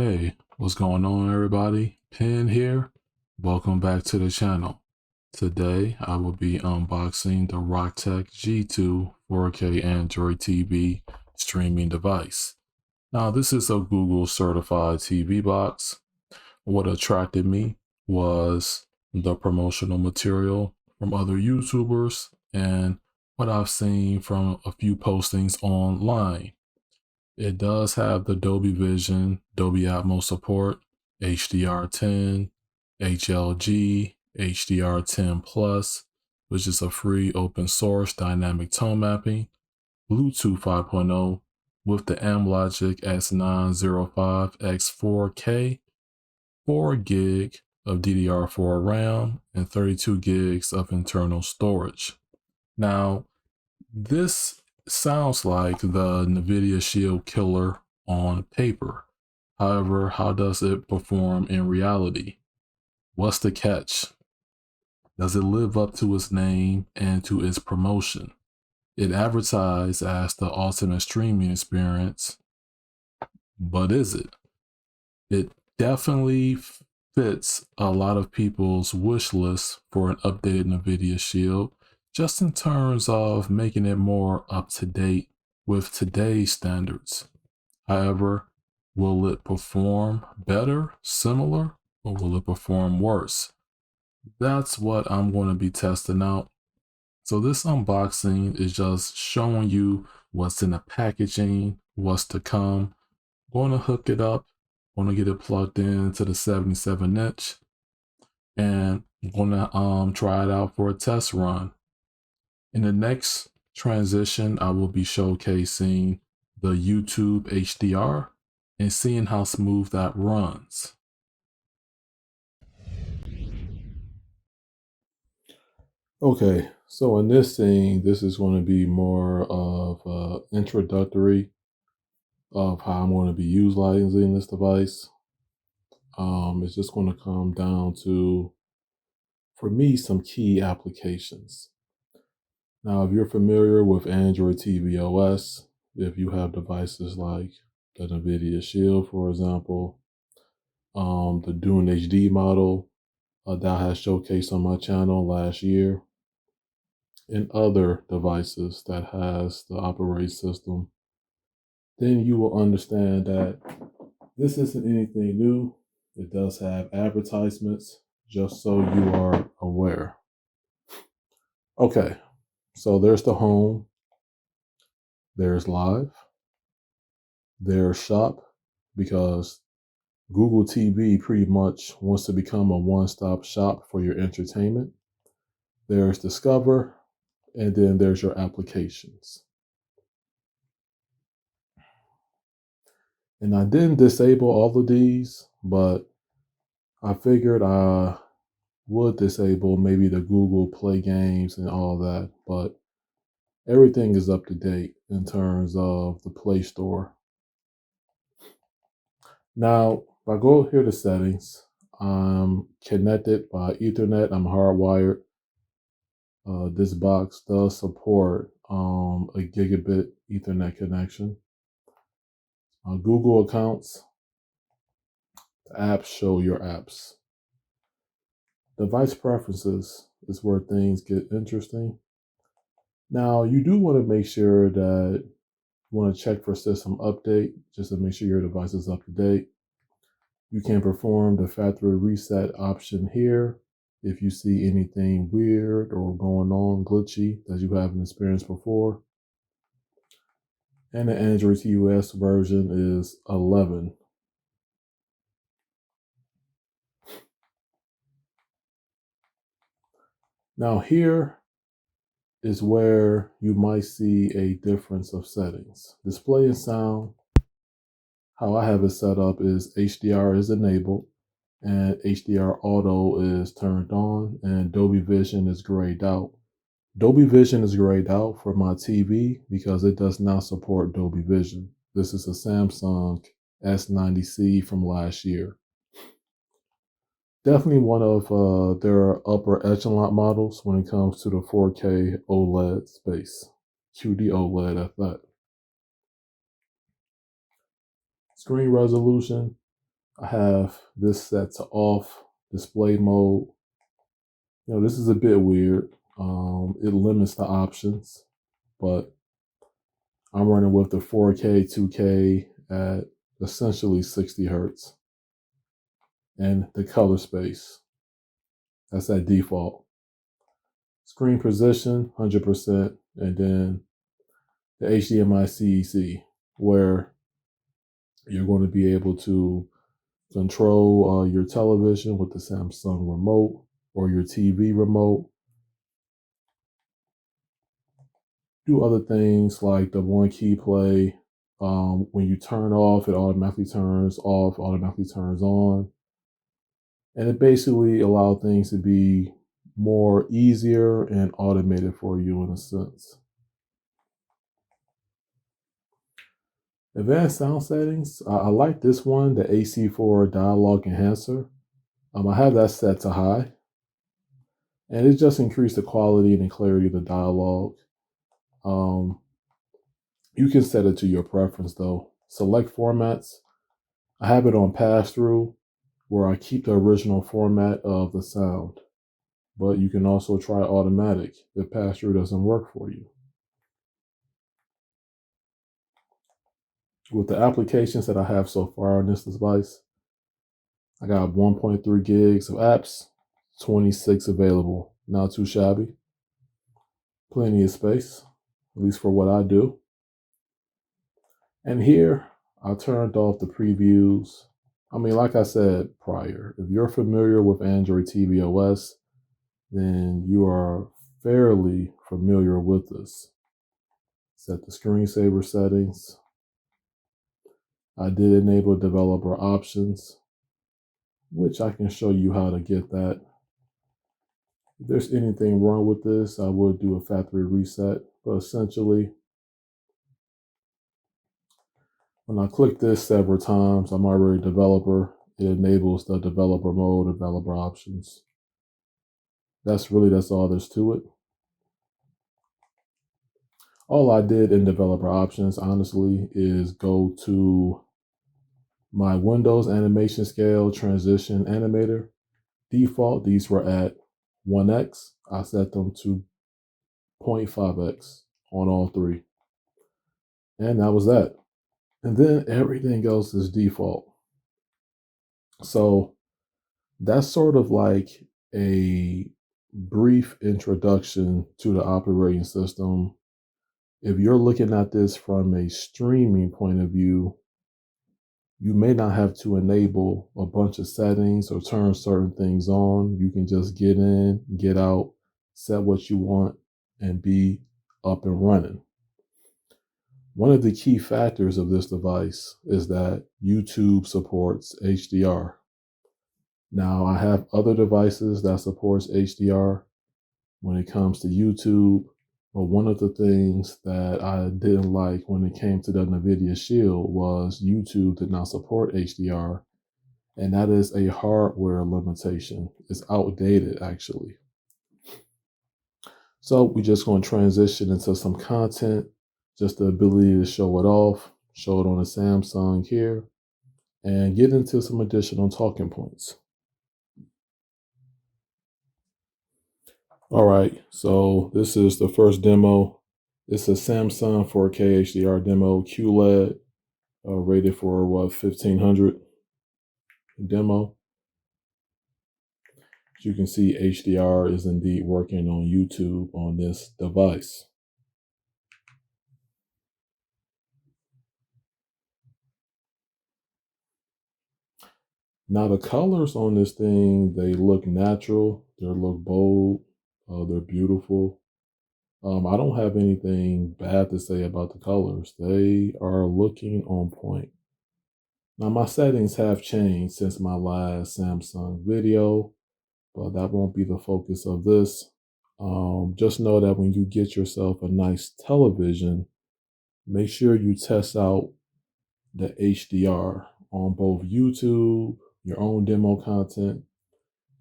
Hey, what's going on, everybody? Pin here. Welcome back to the channel. Today, I will be unboxing the RockTek G2 4K Android TV streaming device. Now, this is a Google certified TV box. What attracted me was the promotional material from other YouTubers and what I've seen from a few postings online. It does have the Dolby Vision, Dolby Atmos support, HDR10, HLG, HDR10 Plus, which is a free open source dynamic tone mapping, Bluetooth 5.0 with the Amlogic S905X4K, 4 gig of DDR4 RAM, and 32 gigs of internal storage. Now, this sounds like the Nvidia Shield killer on paper. However, how does it perform in reality? What's the catch? Does it live up to its name and to its promotion? It advertised as the ultimate streaming experience, but is it? It definitely fits a lot of people's wish list for an updated Nvidia Shield, just in terms of making it more up to date with today's standards. However, will it perform better, similar, or will it perform worse? That's what I'm going to be testing out. So this unboxing is just showing you what's in the packaging, what's to come. Going to hook it up, going to get it plugged into the 77-inch, and I'm going to try it out for a test run. In the next transition, I will be showcasing the YouTube HDR and seeing how smooth that runs. Okay, so in this thing, this is going to be more of introductory of how I'm going to be utilizing this device. It's just going to come down to, for me, some key applications. Now, if you're familiar with Android TV OS, if you have devices like the Nvidia Shield, for example, the Dune HD model that has showcased on my channel last year, and other devices that has the operating system, then you will understand that this isn't anything new. It does have advertisements, just so you are aware. Okay, so there's the home, there's live, there's shop, because Google TV pretty much wants to become a one-stop shop for your entertainment. There's discover, and then there's your applications. And I didn't disable all of these, but I figured I would disable maybe the Google Play games and all that, but everything is up to date in terms of the Play Store. Now, if I go here to settings, I'm connected by Ethernet. I'm hardwired. This box does support a gigabit Ethernet connection. Google accounts, the apps show your apps. Device preferences is where things get interesting. Now, you do want to make sure that you want to check for system update, just to make sure your device is up to date. You can perform the factory reset option here if you see anything weird or going on glitchy that you haven't experienced before. And the Android TOS version is 11. Now here is where you might see a difference of settings. Display and sound, how I have it set up is HDR is enabled and HDR auto is turned on, and Dolby Vision is grayed out. Dolby Vision is grayed out for my TV because it does not support Dolby Vision. This is a Samsung S90C from last year. Definitely one of their upper echelon models when it comes to the 4K OLED space. QD OLED at that. Screen resolution, I have this set to off, display mode. This is a bit weird. It limits the options, but I'm running with the 4K, 2K at essentially 60 hertz. And the color space, that's at default. Screen position, 100%. And then the HDMI CEC, where you're going to be able to control your television with the Samsung remote or your TV remote. Do other things like the one key play. When you turn off, it automatically turns off, automatically turns on. And it basically allows things to be more easier and automated for you in a sense. Advanced sound settings. I like this one, the AC4 dialogue enhancer. I have that set to high. And it just increased the quality and the clarity of the dialogue. You can set it to your preference though. Select formats. I have it on pass-through where I keep the original format of the sound. But you can also try automatic if pass-through doesn't work for you. With the applications that I have so far on this device, I got 1.3 gigs of apps, 26 available. Not too shabby. Plenty of space, at least for what I do. And here, I turned off the previews. Like I said prior, if you're familiar with Android TV OS, then you are fairly familiar with this. Set the screensaver settings. I did enable developer options, which I can show you how to get that. If there's anything wrong with this, I would do a factory reset, but essentially, when I click this several times, I'm already a developer. It enables the developer mode, developer options. That's all there's to it. All I did in developer options, honestly, is go to my Windows animation scale transition animator. Default, these were at 1x. I set them to 0.5x on all three. And that was that. And then everything else is default. So that's sort of like a brief introduction to the operating system. If you're looking at this from a streaming point of view, you may not have to enable a bunch of settings or turn certain things on. You can just get in, get out, set what you want, and be up and running. One of the key factors of this device is that YouTube supports HDR. Now, I have other devices that supports HDR when it comes to YouTube, but one of the things that I didn't like when it came to the Nvidia Shield was YouTube did not support HDR, and that is a hardware limitation. It's outdated, actually. So we're just going to transition into some content, just the ability to show it off, show it on a Samsung here, and get into some additional talking points. All right, so this is the first demo. It's a Samsung 4K HDR demo, QLED, rated for 1500 demo. As you can see, HDR is indeed working on YouTube on this device. Now the colors on this thing, they look natural, they look bold, they're beautiful. I don't have anything bad to say about the colors. They are looking on point. Now my settings have changed since my last Samsung video, but that won't be the focus of this. Just know that when you get yourself a nice television, make sure you test out the HDR on both YouTube, your own demo content,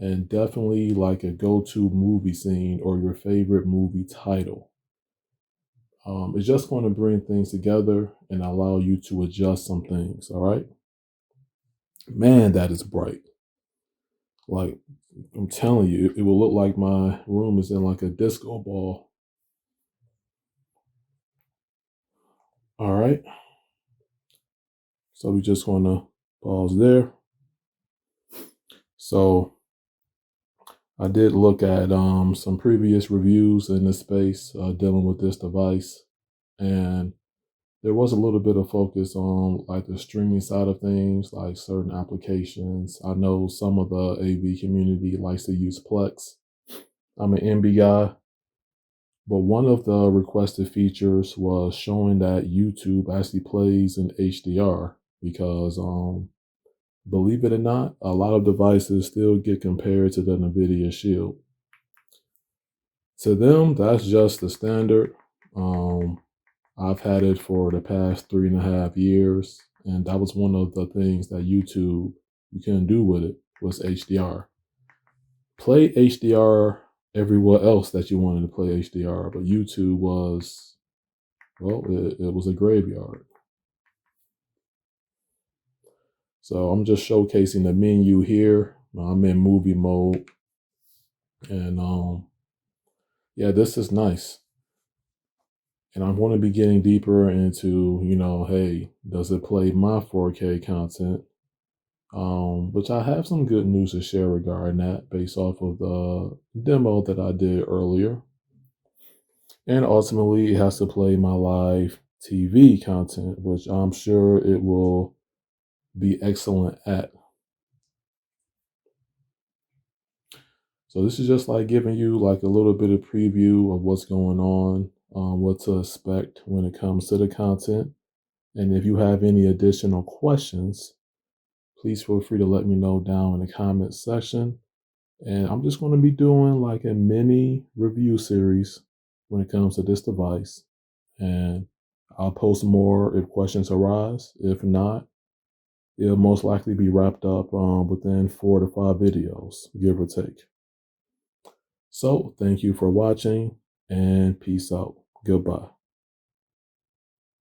and definitely like a go-to movie scene or your favorite movie title. It's just going to bring things together and allow you to adjust some things, all right? Man, that is bright. Like, I'm telling you, it will look like my room is in like a disco ball. All right. So we just want to pause there. So I did look at some previous reviews in this space dealing with this device, and there was a little bit of focus on like the streaming side of things, like certain applications. I know some of the AV community likes to use Plex. I'm an NB guy, but one of the requested features was showing that YouTube actually plays in HDR because believe it or not, a lot of devices still get compared to the Nvidia Shield. To them, that's just the standard. Um, I've had it for the past 3.5 years, and that was one of the things that YouTube you couldn't do with it was HDR. Play HDR everywhere else that you wanted to play HDR, but YouTube was, well, it was a graveyard. So I'm just showcasing the menu here. I'm in movie mode, and yeah, this is nice. And I'm going to be getting deeper into, hey, does it play my 4K content? Which I have some good news to share regarding that based off of the demo that I did earlier. And ultimately, it has to play my live TV content, which I'm sure it will be excellent at. So this is just like giving you like a little bit of preview of what's going on, what to expect when it comes to the content. And if you have any additional questions, please feel free to let me know down in the comments section. And I'm just going to be doing like a mini review series when it comes to this device. And I'll post more if questions arise. If not, it'll most likely be wrapped up within 4 to 5 videos, give or take. So thank you for watching and peace out. Goodbye.